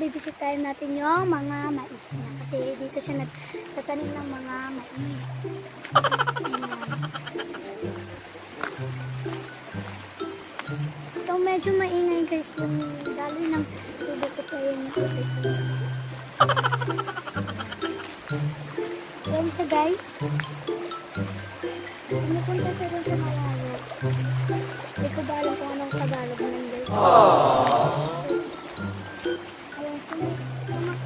bibisitahin natin yung mga mais niya. Kasi dito siya nagtatanim ng mga mais. So medyo maingay guys yung daloy ng tubig ko sa yung tubig. Yan siya guys. Pumupunta siya rin sa malayo. Hindi ko ba alam kung anong Tagalog ng guys. Ayan, kung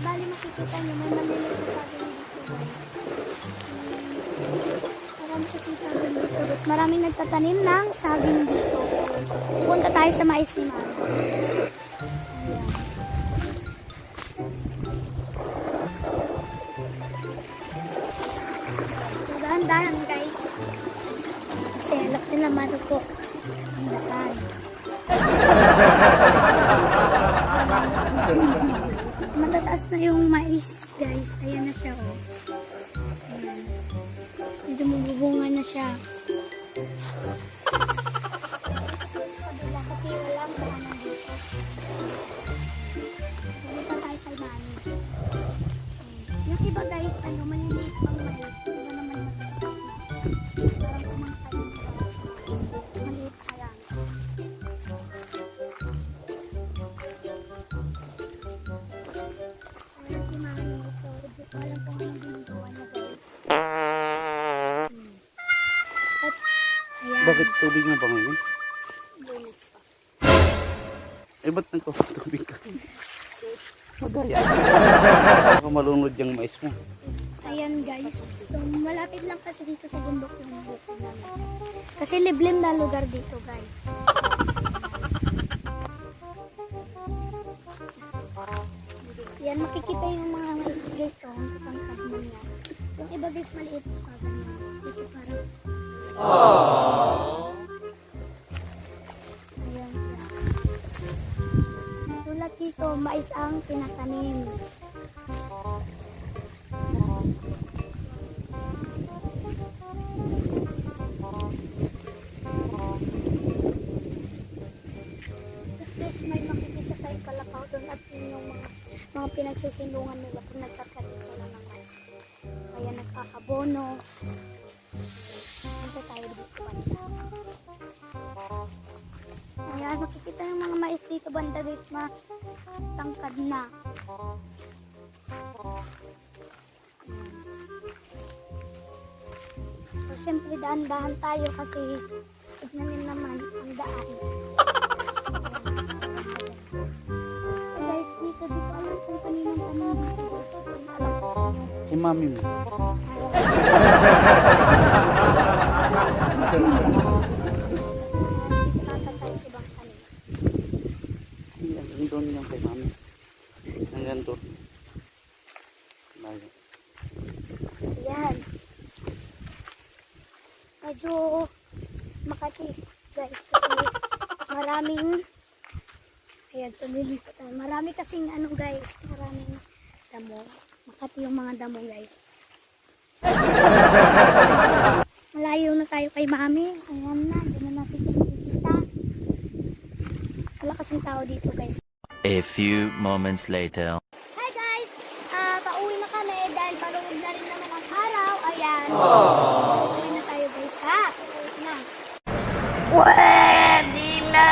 bali makikita nyo, may maliliit sa saging dito guys. Marami kasi saging dito guys. Maraming nagtatanim ng saging dito. Pupunta tayo sa mais ni Mama. Ayan. So, dahan-dahan guys. Kasi alak din naman ko. Ang dahan. Mas matataas na yung mais guys. Ayan na siya oh. Ayan. Medyo mabubunga na siya. Kabila kasi walang daanan dito. Pumunta tayo kay Mami. Yung iba guys, ano, maliliit pang mais. Iba naman matataas na. Parang kumangkay yung maliit pa lang. Ayan si Mami. So, hindi ko alam kung anong ginagawa niya guys. At, ayan. Bakit tubig na ba ngayon? Bonus pa. Eh, ba't nagpapatubig ka? Magaya. Baka malunod yung mais mo. Ayan guys. So, malapit lang kasi dito sa bundok yung buko namin. Kasi liblem na lugar dito guys. Yan, makikita yung mga mais guys. So, ang tangkad mo niya. Yung iba guys, maliit pa. Kasi parang... Ayan siya. Tulad dito, mais ang tinatanim. Tapos may makikita tayong kalakaw doon at yun yung mga pinagsisilungan nila kung nagtatanim sila ng mais. Kaya nagkakabono. Punta tayo dito banda. Ayan, makikita yung mga mais dito banda guys, matangkad na. So, syempre daan-dahan tayo kasi tignan nyo naman ang daan. So guys, dito alam kung kaninong tanim dito. Alam ko sa inyo. Si mami mo. Tatatay sa ibang tanim. Hanggang doon yung kay mami. Hanggang doon. Layo. Ayan. Medyo Makati guys kasi maraming ayan, so lilipat tayo. Marami kasing ano guys, maraming damo. Makati yung mga damo guys. Malayo na tayo kay Mami. Ayan na, doon na natin nakikita. Wala kasing tao dito guys. A few moments later. Hi guys! Pauwi na kami dahil maluwag na rin naman ang araw. Ayan. Pauwi na tayo guys ha. Pauwi na. Pwede na!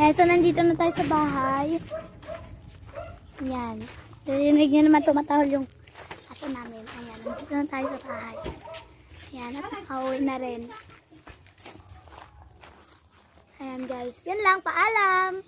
Ayan, so nandito na tayo sa bahay. Ayan. Narinig nyo naman tumatahol yung aso namin. Ayan, nandito na tayo sa bahay. Ayan, at nakauwi na rin. Ayan guys, yan lang, paalam!